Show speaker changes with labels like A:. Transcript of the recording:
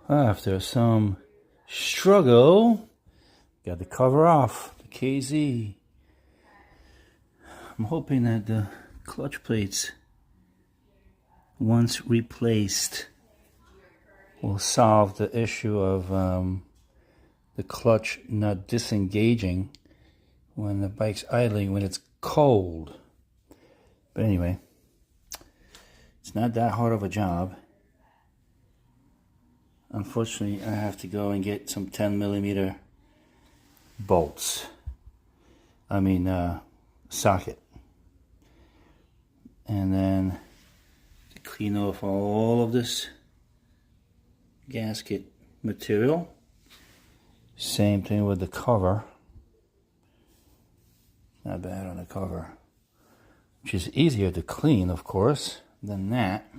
A: After some struggle, got the cover off, the KZ. I'm hoping that the clutch plates, once replaced, will solve the issue of the clutch not disengaging when the bike's idling when it's cold. But anyway, it's not that hard of a job. Unfortunately, I have to go and get some 10mm bolts. Socket. And then to clean off all of this gasket material. Same thing with the cover. Not bad on the cover. Which is easier to clean, of course, than that.